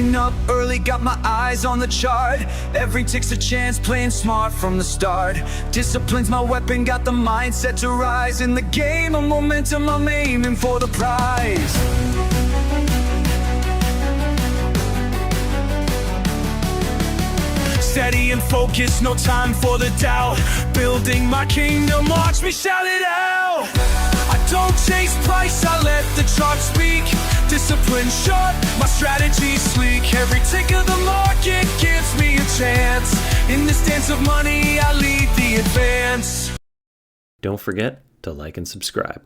Waking up early, got my eyes on the chart. Every tick's a chance, playing smart from the start. Discipline's my weapon, got the mindset to rise. In the game of momentum, I'm aiming for the prize. Steady and focused, no time for the doubt. Building my kingdom, watch me shout it out. I don't chase price, I let the chart speak. Discipline sharp, my strategy sleek. Every tick of the market gives me a chance. In this dance of money, I lead the advance. Don't forget to like and subscribe.